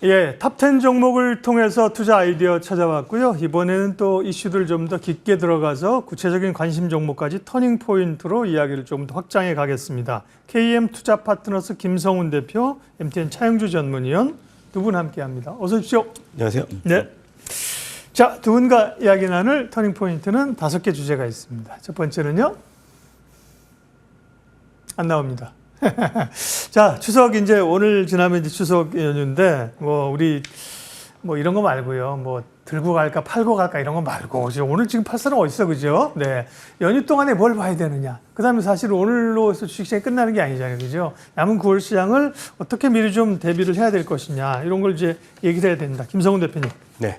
예, 탑10 종목을 통해서 투자 아이디어 찾아봤고요. 이번에는 또 이슈들 좀 더 깊게 들어가서 구체적인 관심 종목까지 터닝 포인트로 이야기를 좀 더 확장해 가겠습니다. KM 투자 파트너스 김성훈 대표, MTN 차영주 전문위원 두 분 함께합니다. 어서 오십시오. 안녕하세요. 네. 자, 두 분과 이야기 나눌 터닝 포인트는 5개 주제가 있습니다. 첫 번째는요. 안 나옵니다. 자, 추석 이제 오늘 지나면 이제 추석 연휴인데 우리 이런 거 말고요. 들고 갈까 팔고 갈까 이런 거 말고 오늘 지금 팔 사람 어디 있어, 그죠? 네, 연휴 동안에 뭘 봐야 되느냐. 그다음에 사실 오늘로서 주식시장이 끝나는 게 아니잖아요, 그죠? 남은 9월 시장을 어떻게 미리 좀 대비를 해야 될 것이냐 이런 걸 이제 얘기를 해야 된다. 김성훈 대표님. 네,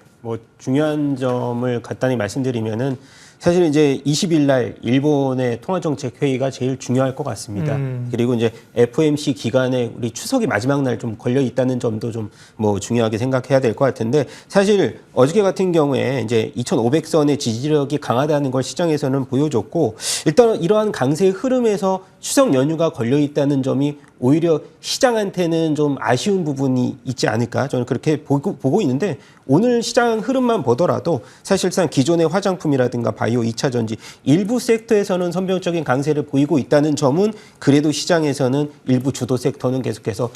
중요한 점을 간단히 말씀드리면은 사실 이제 20일 날 일본의 통화정책회의가 제일 중요할 것 같습니다. 그리고 이제 FOMC 기간에 우리 추석이 마지막 날 좀 걸려 있다는 점도 좀 중요하게 생각해야 될 것 같은데, 사실 어저께 같은 경우에 이제 2,500선의 지지력이 강하다는 걸 시장에서는 보여줬고, 일단 이러한 강세 흐름에서 추석 연휴가 걸려 있다는 점이 오히려 시장한테는 좀 아쉬운 부분이 있지 않을까, 저는 그렇게 보고 있는데, 오늘 시장 흐름만 보더라도 사실상 기존의 화장품이라든가 바이오, 2차 전지 일부 섹터에서는 선별적인 강세를 보이고 있다는 점은 그래도 시장에서는 일부 주도 섹터는 계속해서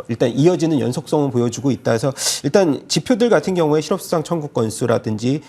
일단 이어지는 연속성을 보여주고 있다 해서, 일단 지표들 같은 경우에 실업수당 청구 건수라든지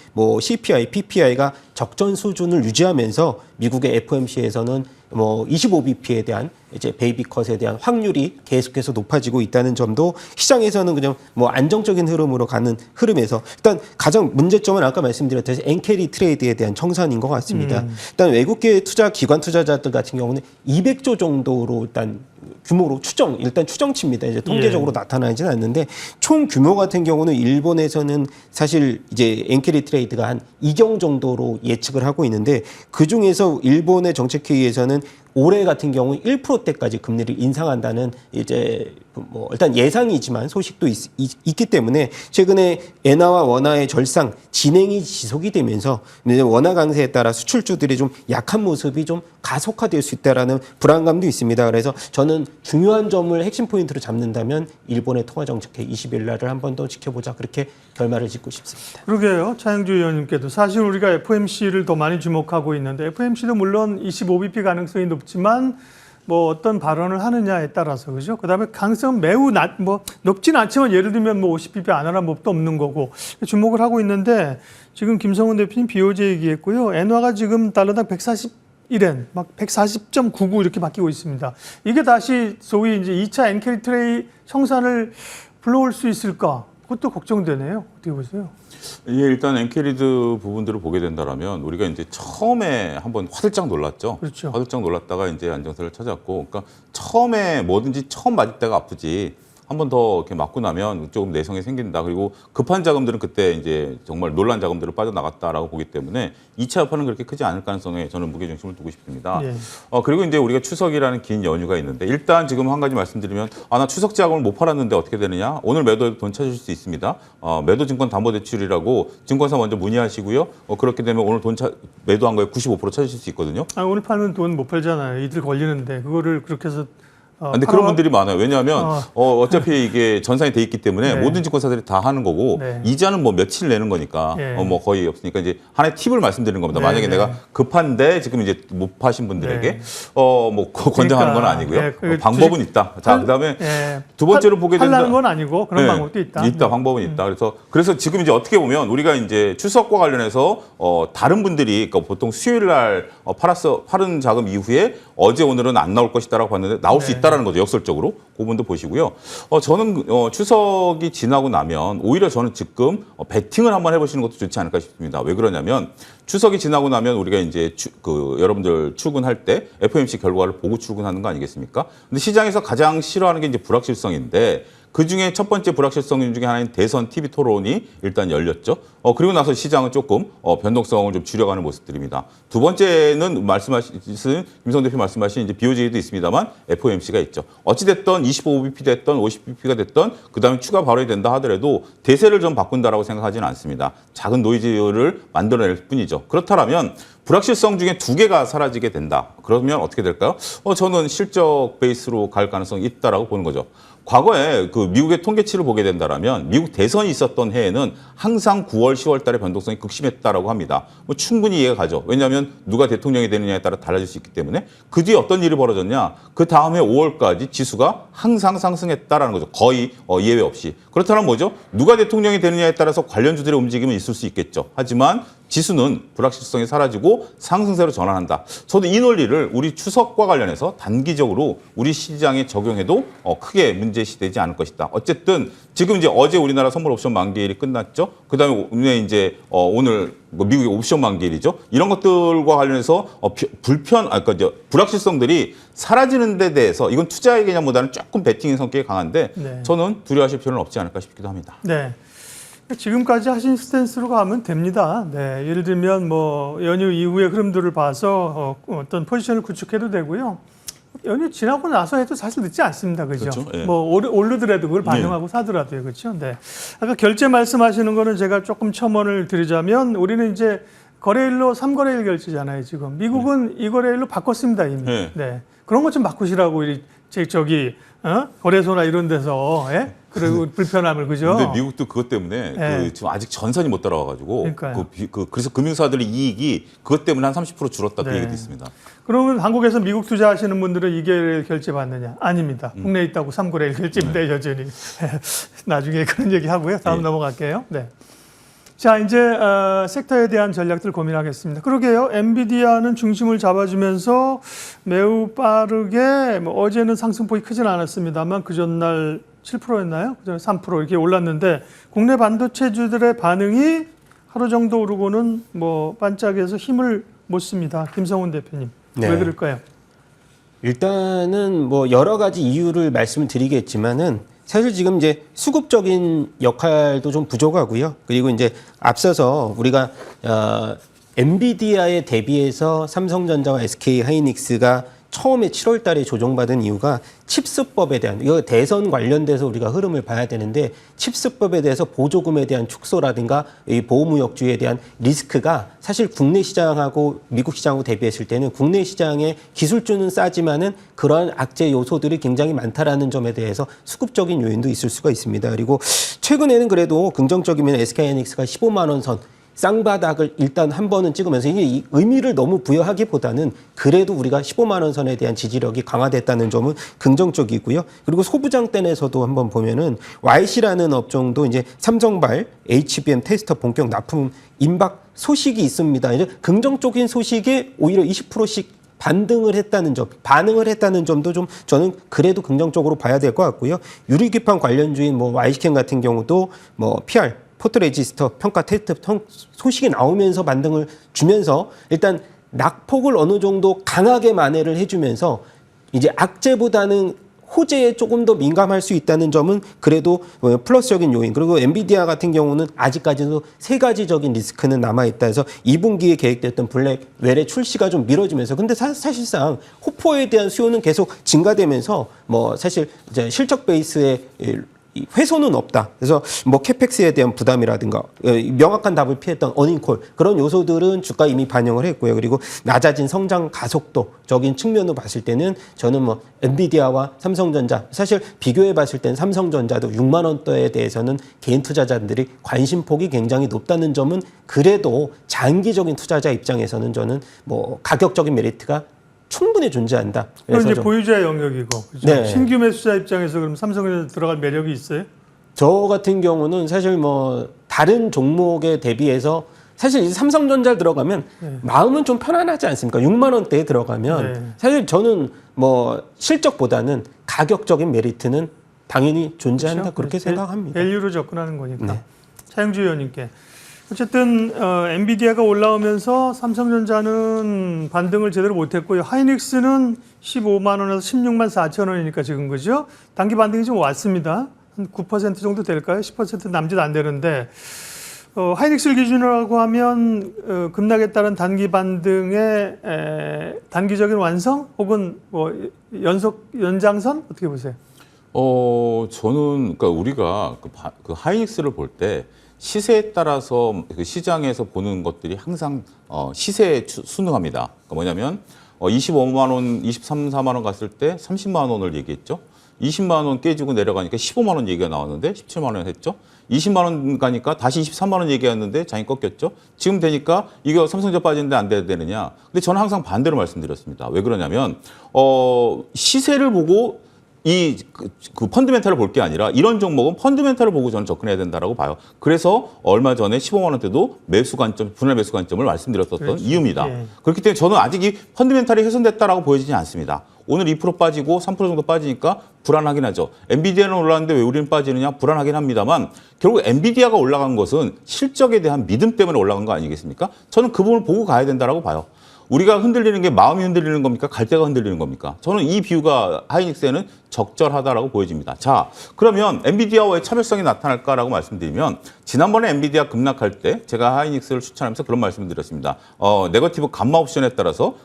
CPI, PPI가 적정 수준을 유지하면서 미국의 FOMC에서는 25bp에 대한 이제 베이비컷에 대한 확률이 계속해서 높아지고 있다는 점도 시장에서는 그냥 안정적인 흐름으로 가는 흐름에서, 일단 가장 문제점은 아까 말씀드렸듯이 엔캐리 트레이드에 대한 청산인 것 같습니다. 일단 외국계 기관 투자자들 같은 경우는 200조 정도로 일단 규모로 추정치입니다. 이제 통계적으로 나타나지는 않는데, 총 규모 같은 경우는 일본에서는 사실 이제 엔캐리 트레이드가 한 2경 정도로 예측을 하고 있는데, 그 중에서 일본의 정책회의에서는 올해 같은 경우 1%대까지 금리를 인상한다는 이제 일단 예상이지만 소식도 있기 때문에, 최근에 엔화와 원화의 절상 진행이 지속이 되면서 원화 강세에 따라 수출주들이 좀 약한 모습이 좀 가속화될 수 있다라는 불안감도 있습니다. 그래서 저는 중요한 점을 핵심 포인트로 잡는다면 일본의 통화정책회 20일 날을 한 번 더 지켜보자, 그렇게 결말을 짓고 싶습니다. 그러게요. 차영주 의원님께도 사실 우리가 FOMC를 더 많이 주목하고 있는데, FOMC도 물론 25bp 가능성이 높지만 어떤 발언을 하느냐에 따라서, 그죠? 그 다음에 가능성은 매우 높진 않지만 예를 들면 50bp 안 하라는 법도 없는 거고 주목을 하고 있는데, 지금 김성훈 대표님 BOJ 얘기했고요. 엔화가 지금 달러당 141엔, 140.99 이렇게 바뀌고 있습니다. 이게 다시 소위 이제 2차 엔캐리 트레이 청산을 불러올 수 있을까? 그것도 걱정되네요. 어떻게 보세요? 예, 일단 엔캐리드 부분들을 보게 된다라면 우리가 이제 처음에 한번 화들짝 놀랐죠. 그렇죠. 화들짝 놀랐다가 이제 안정세를 찾았고, 그러니까 처음에 뭐든지 처음 맞을 때가 아프지. 한 번 더 이렇게 맞고 나면 조금 내성이 생긴다. 그리고 급한 자금들은 그때 이제 정말 놀란 자금들을 빠져나갔다라고 보기 때문에 2차 여파는 그렇게 크지 않을 가능성에 저는 무게중심을 두고 싶습니다. 예. 그리고 이제 우리가 추석이라는 긴 연휴가 있는데, 일단 지금 한 가지 말씀드리면, 나 추석 자금을 못 팔았는데 어떻게 되느냐? 오늘 매도해도 돈 찾으실 수 있습니다. 매도증권 담보대출이라고 증권사 먼저 문의하시고요. 그렇게 되면 오늘 매도한 거에 95% 찾으실 수 있거든요. 오늘 팔면 돈 못 팔잖아요. 이틀 걸리는데 그거를 그렇게 해서 근데 그런 분들이 많아요. 왜냐하면 어차피 이게 전산이 돼 있기 때문에 모든 증권사들이 다 하는 거고, 이자는 며칠 내는 거니까 거의 없으니까, 이제 하나의 팁을 말씀드리는 겁니다. 만약에 내가 급한데 지금 이제 못 파신 분들에게 권장하는 건 아니고요. 방법은 있다. 자, 그다음에 두 번째로 보게 된다. 팔라는 건 아니고 그런 방법도 있다. 방법은 있다. 그래서 지금 이제 어떻게 보면 우리가 이제 추석과 관련해서 다른 분들이, 그러니까 보통 수요일 날 팔은 자금 이후에 어제 오늘은 안 나올 것이다라고 봤는데 나올 수 있다라는 거죠. 역설적으로. 그 부분도 보시고요. 저는 추석이 지나고 나면 오히려 저는 지금 베팅을 한번 해보시는 것도 좋지 않을까 싶습니다. 왜 그러냐면, 추석이 지나고 나면 우리가 이제 여러분들 출근할 때 FOMC 결과를 보고 출근하는 거 아니겠습니까? 근데 시장에서 가장 싫어하는 게 이제 불확실성인데, 그 중에 첫 번째 불확실성 중에 하나인 대선 TV 토론이 일단 열렸죠. 그리고 나서 시장은 조금 변동성을 좀 줄여가는 모습들입니다. 두 번째는 김성 대표 말씀하신 이제 BOJ도 있습니다만 FOMC가 있죠. 어찌됐든 25bp 됐던 50bp가 됐던 그다음에 추가 발언이 된다 하더라도 대세를 좀 바꾼다라고 생각하지는 않습니다. 작은 노이즈를 만들어낼 뿐이죠. 그렇다면 불확실성 중에 두 개가 사라지게 된다. 그러면 어떻게 될까요? 저는 실적 베이스로 갈 가능성이 있다라고 보는 거죠. 과거에 그 미국의 통계치를 보게 된다라면 미국 대선이 있었던 해에는 항상 9월, 10월 달에 변동성이 극심했다라고 합니다. 뭐 충분히 이해가 가죠. 왜냐하면 누가 대통령이 되느냐에 따라 달라질 수 있기 때문에 그 뒤에 어떤 일이 벌어졌냐? 그 다음에 5월까지 지수가 항상 상승했다라는 거죠. 거의 예외 없이. 그렇다면 뭐죠? 누가 대통령이 되느냐에 따라서 관련주들의 움직임은 있을 수 있겠죠. 하지만 지수는 불확실성이 사라지고 상승세로 전환한다. 저도 이 논리를 우리 추석과 관련해서 단기적으로 우리 시장에 적용해도 크게 문제시되지 않을 것이다. 어쨌든 지금 이제 어제 우리나라 선물 옵션 만기일이 끝났죠. 그다음에 오늘 이제 오늘 미국의 옵션 만기일이죠. 이런 것들과 관련해서 그러니까 이제 불확실성들이 사라지는 데 대해서 이건 투자의 개념보다는 조금 베팅의 성격이 강한데 네. 저는 두려워하실 필요는 없지 않을까 싶기도 합니다. 네. 지금까지 하신 스탠스로 가면 됩니다. 네, 예를 들면 뭐 연휴 이후의 흐름들을 봐서 어떤 포지션을 구축해도 되고요. 연휴 지나고 나서 해도 사실 늦지 않습니다. 그죠? 그렇죠. 예. 뭐 오르더라도 그걸 반영하고 사더라도요. 그렇죠? 네. 아까 결제 말씀하시는 거는 제가 조금 첨언을 드리자면 우리는 이제 거래일로 3거래일 결제잖아요, 지금. 미국은 2거래일로 바꿨습니다, 이미. 네. 네. 그런 것 좀 바꾸시라고 거래소나 이런 데서 그리고 불편함을 그죠? 근데 미국도 그것 때문에 네. 지금 아직 전선이 못 따라와가지고 그러니까요. 그래서 금융사들의 이익이 그것 때문에 한 30% 줄었다 그 네. 얘기도 있습니다. 그러면 한국에서 미국 투자하시는 분들은 2개월 결제 받느냐? 아닙니다. 국내에 있다고 3거래일 결제입니다, 여전히. 나중에 그런 얘기 하고요. 다음 넘어갈게요. 네. 자, 이제 섹터에 대한 전략들 고민하겠습니다. 그러게요. 엔비디아는 중심을 잡아주면서 매우 빠르게 어제는 상승폭이 크진 않았습니다만 그 전날 7%였나요? 그전에 3% 이렇게 올랐는데 국내 반도체주들의 반응이 하루 정도 오르고는 반짝여서 힘을 못 씁니다. 김성훈 대표님. 네. 왜 그럴까요? 일단은 여러 가지 이유를 말씀을 드리겠지만은 사실 지금 이제 수급적인 역할도 좀 부족하고요. 그리고 이제 앞서서 우리가 엔비디아에 대비해서 삼성전자와 SK 하이닉스가 처음에 7월 달에 조정받은 이유가 칩스법에 대한, 이거 대선 관련돼서 우리가 흐름을 봐야 되는데 칩스법에 대해서 보조금에 대한 축소라든가 이 보호무역주의에 대한 리스크가 사실 국내 시장하고 미국 시장하고 대비했을 때는 국내 시장의 기술주는 싸지만은 그러한 악재 요소들이 굉장히 많다라는 점에 대해서 수급적인 요인도 있을 수가 있습니다. 그리고 최근에는 그래도 긍정적이면 SK하이닉스가 15만 원 선 쌍바닥을 일단 한 번은 찍으면서 이게 의미를 너무 부여하기보다는 그래도 우리가 15만 원 선에 대한 지지력이 강화됐다는 점은 긍정적이고요. 그리고 소부장단에서도 한번 보면은 YC라는 업종도 이제 삼성발 HBM 테스터 본격 납품 임박 소식이 있습니다. 이제 긍정적인 소식에 오히려 20%씩 반응을 했다는 점도 좀 저는 그래도 긍정적으로 봐야 될 것 같고요. 유리기판 관련주인 YC캠 같은 경우도 PR 포토레지스터 평가 테스트 소식이 나오면서 반등을 주면서 일단 낙폭을 어느 정도 강하게 만회를 해주면서 이제 악재보다는 호재에 조금 더 민감할 수 있다는 점은 그래도 플러스적인 요인. 그리고 엔비디아 같은 경우는 아직까지도 세 가지적인 리스크는 남아있다 해서 2분기에 계획됐던 블랙웰의 출시가 좀 미뤄지면서 근데 사실상 호포에 대한 수요는 계속 증가되면서 사실 이제 실적 베이스의 훼손은 없다. 그래서 캐펙스에 대한 부담이라든가 명확한 답을 피했던 어닝콜 그런 요소들은 주가 이미 반영을 했고요. 그리고 낮아진 성장 가속도적인 측면으로 봤을 때는 저는 엔비디아와 삼성전자 사실 비교해 봤을 때는 삼성전자도 6만 원대에 대해서는 개인 투자자들이 관심폭이 굉장히 높다는 점은 그래도 장기적인 투자자 입장에서는 저는 가격적인 메리트가 충분히 존재한다. 그래서 이제 보유자의 영역이고 그렇죠? 네. 신규 매수자 입장에서 그럼 삼성전자 들어갈 매력이 있어요? 저 같은 경우는 사실 다른 종목에 대비해서 사실 이제 삼성전자 들어가면 마음은 좀 편안하지 않습니까? 6만 원대에 들어가면 사실 저는 실적보다는 가격적인 메리트는 당연히 존재한다 그렇죠? 그렇게 생각합니다. 밸류로 접근하는 거니까. 네. 차영주 의원님께. 어쨌든 엔비디아가 올라오면서 삼성전자는 반등을 제대로 못했고요. 하이닉스는 15만 원에서 16만 4천 원이니까 지금 그죠? 단기 반등이 좀 왔습니다. 한 9% 정도 될까요? 10% 남짓 안 되는데 하이닉스를 기준으로 하면 급락에 따른 단기 반등의 단기적인 완성 혹은 연장선 어떻게 보세요? 저는 그러니까 우리가 그 하이닉스를 볼 때 시세에 따라서 그 시장에서 보는 것들이 항상 시세에 순응합니다. 그러니까 뭐냐면 25만 원, 23, 4만 원 갔을 때 30만 원을 얘기했죠. 20만 원 깨지고 내려가니까 15만 원 얘기가 나왔는데 17만 원 했죠. 20만 원 가니까 다시 23만 원 얘기했는데 장이 꺾였죠. 지금 되니까 이거 삼성전자 빠지는데 안 돼야 되느냐. 근데 저는 항상 반대로 말씀드렸습니다. 왜 그러냐면 시세를 보고 그 펀드멘탈을 볼 게 아니라 이런 종목은 펀드멘탈을 보고 저는 접근해야 된다라고 봐요. 그래서 얼마 전에 15만 원대도 매수 관점, 분할 매수 관점을 말씀드렸었던 그렇죠. 이유입니다. 예. 그렇기 때문에 저는 아직 이 펀드멘탈이 훼손됐다라고 보여지지 않습니다. 오늘 2% 빠지고 3% 정도 빠지니까 불안하긴 하죠. 엔비디아는 올랐는데 왜 우리는 빠지느냐? 불안하긴 합니다만 결국 엔비디아가 올라간 것은 실적에 대한 믿음 때문에 올라간 거 아니겠습니까? 저는 그 부분을 보고 가야 된다라고 봐요. 우리가 흔들리는 게 마음이 흔들리는 겁니까? 갈대가 흔들리는 겁니까? 저는 이 비유가 하이닉스에는 적절하다라고 보여집니다. 자, 그러면 엔비디아와의 차별성이 나타날까라고 말씀드리면 지난번에 엔비디아 급락할 때 제가 하이닉스를 추천하면서 그런 말씀을 드렸습니다. 네거티브 감마 옵션에 따라서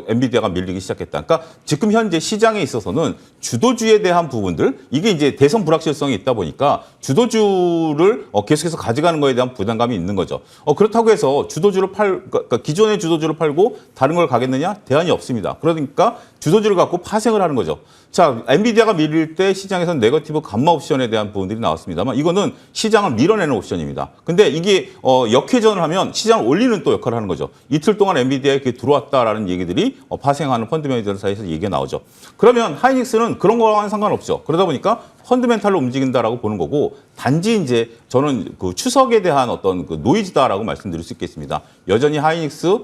엔비디아가 밀리기 시작했다. 그러니까 지금 현재 시장에 있어서는 주도주에 대한 부분들 이게 이제 대선 불확실성이 있다 보니까 주도주를 계속해서 가져가는 거에 대한 부담감이 있는 거죠. 그렇다고 해서 그러니까 기존의 주도주를 팔고 다른 걸 가겠느냐? 대안이 없습니다. 그러니까 주도주를 갖고 파생을 하는 거죠. 자, 엔비디아가 밀릴 때 시장에서는 네거티브 감마 옵션에 대한 부분들이 나왔습니다만 이거는 시장을 밀어내는 옵션입니다. 근데 이게 역회전을 하면 시장을 올리는 또 역할을 하는 거죠. 이틀 동안 엔비디아에 들어왔다라는 얘기들이 파생하는 펀드 매니저 사이에서 얘기가 나오죠. 그러면 하이닉스는 그런 거와는 상관없죠. 그러다 보니까 펀드멘탈로 움직인다라고 보는 거고 단지 이제 저는 그 추석에 대한 어떤 그 노이즈다라고 말씀드릴 수 있겠습니다. 여전히 하이닉스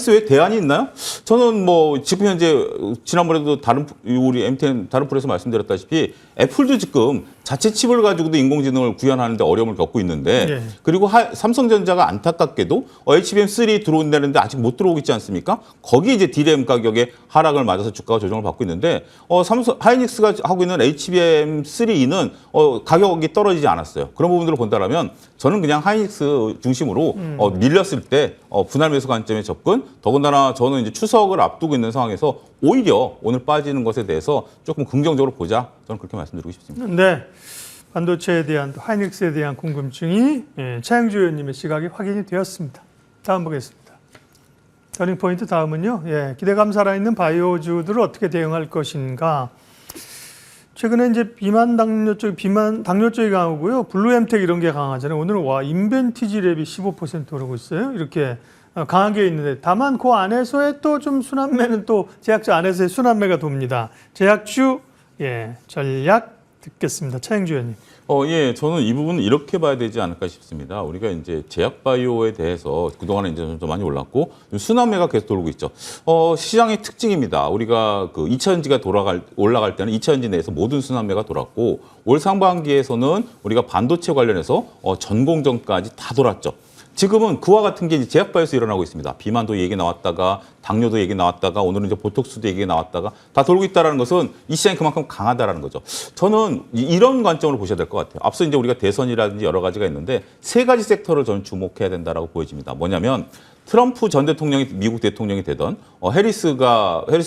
왜 대안이 있나요? 저는 뭐 지금 현재 지난번에도 우리 MTN 다른 프로에서 말씀드렸다시피 애플도 지금 자체 칩을 가지고도 인공지능을 구현하는데 어려움을 겪고 있는데 예. 그리고 삼성전자가 안타깝게도 HBM3 들어온다는데 아직 못 들어오고 있지 않습니까? 거기 이제 DRAM 가격의 하락을 맞아서 주가가 조정을 받고 있는데 하이닉스가 하고 있는 HBM3는 가격이 떨어지지 않았어요. 그런 부분들을 본다면 저는 그냥 하이닉스 중심으로 밀렸을 때 분할 매수 관점의 접근 더군다나 저는 이제 추석을 앞두고 있는 상황에서 오히려 오늘 빠지는 것에 대해서 조금 긍정적으로 보자. 저는 그렇게 말씀드리고 싶습니다. 네. 반도체에 대한 하이닉스에 대한 궁금증이 차영주 의원님의 시각이 확인이 되었습니다. 다음 보겠습니다. 터닝포인트 다음은요. 기대감 살아있는 바이오주들을 어떻게 대응할 것인가. 최근에 이제 비만 당뇨 쪽이 강하고요. 블루엠텍 이런 게 강하잖아요. 오늘은 인벤티지랩이 15% 오르고 있어요. 이렇게 강하게 있는데 다만 그 안에서의 또 좀 순환매는 또 제약주 안에서의 순환매가 돕니다. 제약주 전략 듣겠습니다. 차영주 의원님. 저는 이 부분은 이렇게 봐야 되지 않을까 싶습니다. 우리가 이제 제약바이오에 대해서 그동안에 이제 좀 많이 올랐고 순환매가 계속 돌고 있죠. 시장의 특징입니다. 우리가 그 2차전지가 올라갈 때는 2차전지 내에서 모든 순환매가 돌았고 올 상반기에서는 우리가 반도체 관련해서 전공정까지 다 돌았죠. 지금은 그와 같은 게 이제 제약바이오에서 일어나고 있습니다. 비만도 얘기 나왔다가 당뇨도 얘기 나왔다가 오늘은 이제 보톡스도 얘기 나왔다가 다 돌고 있다라는 것은 이 시장이 그만큼 강하다라는 거죠. 저는 이런 관점으로 보셔야 될 것 같아요. 앞서 이제 우리가 대선이라든지 여러 가지가 있는데 세 가지 섹터를 저는 주목해야 된다라고 보여집니다. 뭐냐면 트럼프 전 대통령이 미국 대통령이 되던 해리스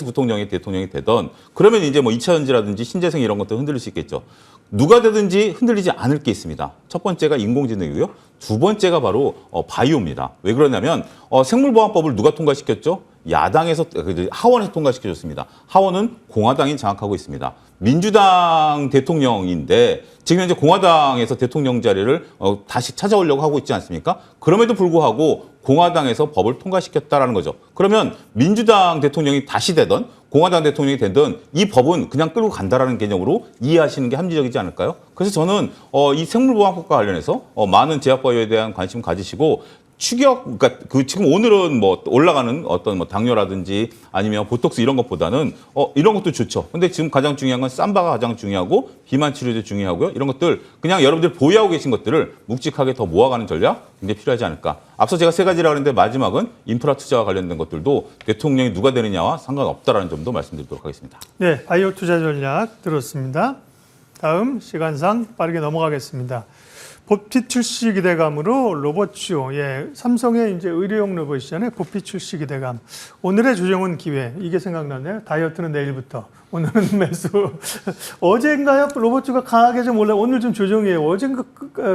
부통령이 대통령이 되던 그러면 이제 뭐 2차전지라든지 신재생 이런 것도 흔들릴 수 있겠죠. 누가 되든지 흔들리지 않을 게 있습니다. 첫 번째가 인공지능이고요. 두 번째가 바로 바이오입니다. 왜 그러냐면 생물보안법을 누가 통과시켰죠? 야당에서 하원에서 통과시켜줬습니다. 하원은 공화당이 장악하고 있습니다. 민주당 대통령인데 지금 현재 공화당에서 대통령 자리를 다시 찾아오려고 하고 있지 않습니까? 그럼에도 불구하고 공화당에서 법을 통과시켰다라는 거죠. 그러면 민주당 대통령이 다시 되던 공화당 대통령이 되던 이 법은 그냥 끌고 간다라는 개념으로 이해하시는 게 합리적이지 않을까요? 그래서 저는 이 생물보안법과 관련해서 많은 제약바이오에 대한 관심 가지시고 그러니까 지금 오늘은 뭐 올라가는 어떤 뭐 당뇨라든지 아니면 보톡스 이런 것보다는 이런 것도 좋죠. 근데 지금 가장 중요한 건 삼바가 가장 중요하고 비만 치료도 중요하고요. 이런 것들 그냥 여러분들 보유하고 계신 것들을 묵직하게 더 모아가는 전략 굉장히 필요하지 않을까. 앞서 제가 세 가지라고 했는데 마지막은 인프라 투자와 관련된 것들도 대통령이 누가 되느냐와 상관없다라는 점도 말씀드리도록 하겠습니다. 네, 바이오 투자 전략 들었습니다. 다음 시간상 빠르게 넘어가겠습니다. 보핏 출시 기대감으로 로봇주, 예, 삼성의 이제 의료용 로봇이잖아요. 보핏 출시 기대감. 오늘의 조정은 기회. 이게 생각나네요. 다이어트는 내일부터. 오늘은 매수. 어젠가요? 로봇주가 강하게 좀 올라. 오늘 좀 조정이에요. 어젠가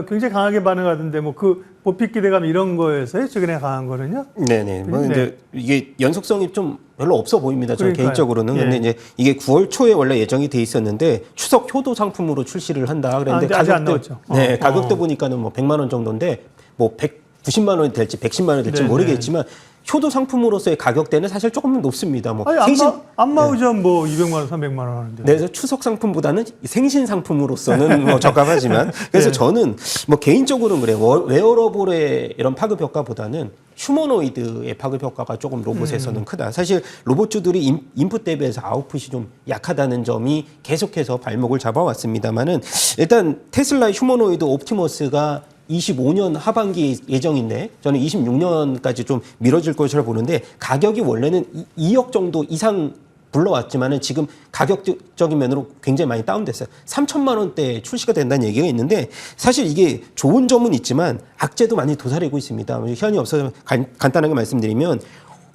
굉장히 강하게 반응하던데 뭐 그 보핏 기대감 이런 거에서요. 최근에 강한 거는요. 네네. 뭐 네. 이제 이게 연속성이 좀 별로 없어 보입니다. 저는 그러니까요. 개인적으로는. 예. 근데 이제 이게 9월 초에 원래 예정이 돼 있었는데 추석 효도 상품으로 출시를 한다 그랬는데 근데 아직 안 나왔죠. 네, 가격대 보니까는 뭐 100만 원 정도인데 뭐 190만 원이 될지 110만 원이 될지 네네. 모르겠지만 효도 상품으로서의 가격대는 사실 조금 높습니다. 뭐 아니, 안마의전 뭐 200만 원, 300만 원 하는데. 네, 그래서 추석 상품보다는 생신 상품으로서는 뭐 적합하지만 그래서 네. 저는 뭐 개인적으로는 그래요. 웨어러블의 이런 파급 효과보다는 휴머노이드의 파급 효과가 조금 로봇에서는 크다. 사실 로봇주들이 인풋 대비해서 아웃풋이 좀 약하다는 점이 계속해서 발목을 잡아왔습니다만은 일단 테슬라의 휴머노이드 옵티머스가 25년 하반기 예정인데 저는 26년까지 좀 미뤄질 것이라 보는데 가격이 원래는 2억 정도 이상 불러왔지만은 지금 가격적인 면으로 굉장히 많이 다운됐어요. 3천만 원대에 출시가 된다는 얘기가 있는데 사실 이게 좋은 점은 있지만 악재도 많이 도사리고 있습니다. 시간이 없어서 간단하게 말씀드리면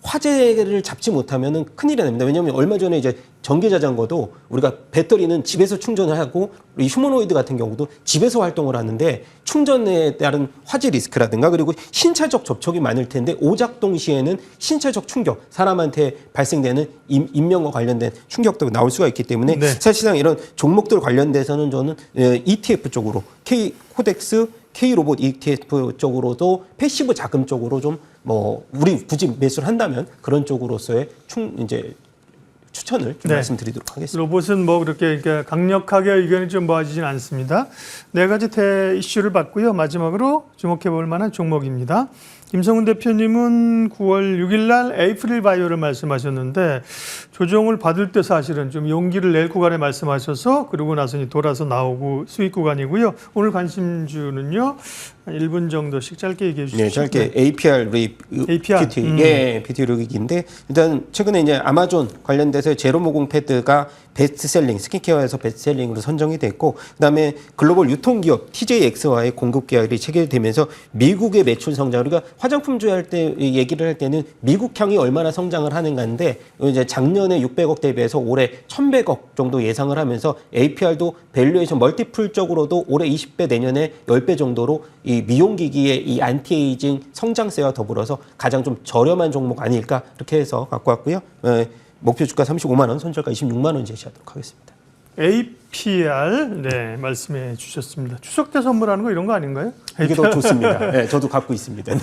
화재를 잡지 못하면 큰일이 납니다. 왜냐하면 얼마 전에 이제 전기 자전거도 우리가 배터리는 집에서 충전을 하고 이 휴머노이드 같은 경우도 집에서 활동을 하는데 충전에 따른 화재 리스크라든가 그리고 신체적 접촉이 많을 텐데 오작동 시에는 신체적 충격, 사람한테 발생되는 인명과 관련된 충격도 나올 수가 있기 때문에 네. 사실상 이런 종목들 관련돼서는 저는 ETF 쪽으로 K코덱스 K로봇 ETF 쪽으로도 패시브 자금 쪽으로 좀 뭐 우리 굳이 매수를 한다면 그런 쪽으로서의 이제 추천을 좀 네. 말씀드리도록 하겠습니다. 로봇은 뭐 그렇게 강력하게 의견이 좀 모아지진 않습니다. 네 가지 이슈를 봤고요. 마지막으로 주목해 볼 만한 종목입니다. 김성훈 대표님은 9월 6일 날 에이프릴 바이오를 말씀하셨는데 조정을 받을 때 사실은 좀 용기를 낼 구간에 말씀하셔서 그러고 나서 돌아서 나오고 수익 구간이고요. 오늘 관심주는요. 1분 정도씩 짧게 얘기해 주시죠. 네, 짧게 APR APR? PT, 예, PT 룩인데 일단 최근에 이제 아마존 관련돼서 제로모공 패드가 베스트셀링 스킨케어에서 베스트셀링으로 선정이 됐고 그다음에 글로벌 유통기업 TJX와의 공급 계약이 체결되면서 미국의 매출 성장 우리가 화장품주 할 때 얘기를 할 때는 미국 향이 얼마나 성장을 하는가인데 이제 작년에 600억 대비해서 올해 1,100억 정도 예상을 하면서 APR도 밸류에이션 멀티플적으로도 올해 20배 내년에 10배 정도로 이 미용기기의 이 안티에이징 성장세와 더불어서 가장 좀 저렴한 종목 아닐까 이렇게 해서 갖고 왔고요. 목표 주가 35만 원, 손절가 26만 원 제시하도록 하겠습니다. APR 네 말씀해 주셨습니다. 추석 때 선물하는 거 이런 거 아닌가요? 이게 더 좋습니다. 네, 저도 갖고 있습니다.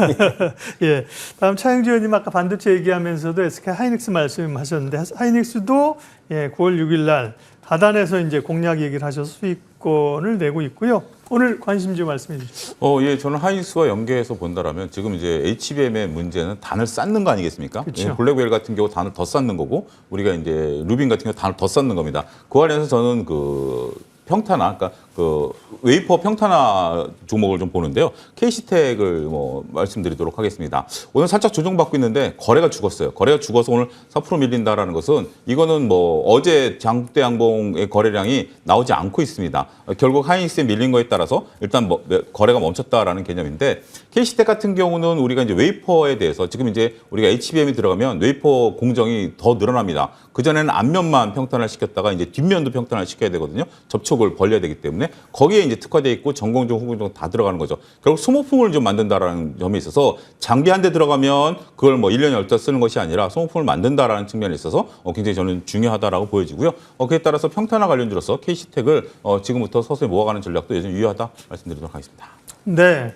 예, 다음 차영주 의원님 아까 반도체 얘기하면서도 SK 하이닉스 말씀하셨는데 하이닉스도 예, 9월 6일 날 하단에서 이제 공략 얘기를 하셔서 수익권을 내고 있고요. 오늘 관심주 말씀해 주시죠. 예, 저는 하이닉스와 연계해서 본다라면 지금 이제 HBM의 문제는 단을 쌓는 거 아니겠습니까? 그렇죠. 예, 블랙웰 같은 경우 단을 더 쌓는 거고 우리가 이제 루빈 같은 경우 단을 더 쌓는 겁니다. 그 안에서 저는 그 평탄화, 그러니까 그 웨이퍼 평탄화 종목을 좀 보는데요. KC텍을 뭐 말씀드리도록 하겠습니다. 오늘 살짝 조정받고 있는데 거래가 죽었어요. 거래가 죽어서 오늘 4% 밀린다라는 것은 이거는 뭐 어제 장대 양봉의 거래량이 나오지 않고 있습니다. 결국 하이닉스에 밀린 거에 따라서 일단 뭐 거래가 멈췄다라는 개념인데 KC텍 같은 경우는 우리가 이제 웨이퍼에 대해서 지금 이제 우리가 HBM이 들어가면 웨이퍼 공정이 더 늘어납니다. 그전에는 앞면만 평탄화를 시켰다가 이제 뒷면도 평탄화를 시켜야 되거든요. 접촉을 벌려야 되기 때문에 거기에 이제 특화되어 있고 전공정, 후공정 다 들어가는 거죠. 결국 소모품을 좀 만든다라는 점에 있어서 장비 한 대 들어가면 그걸 뭐 1년 열달 쓰는 것이 아니라 소모품을 만든다라는 측면에 있어서 굉장히 저는 중요하다라고 보여지고요. 그에 따라서 평탄화 관련주로서 KC텍을 지금부터 서서히 모아가는 전략도 여전히 유효하다 말씀드리도록 하겠습니다. 네.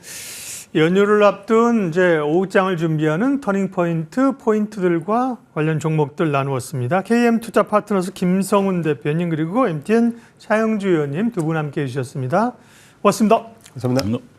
연휴를 앞둔 이제 오후장을 준비하는 터닝포인트들과 관련 종목들 나누었습니다. KM투자 파트너스 김성훈 대표님 그리고 MTN 차영주 의원님 두 분 함께해 주셨습니다. 고맙습니다. 감사합니다.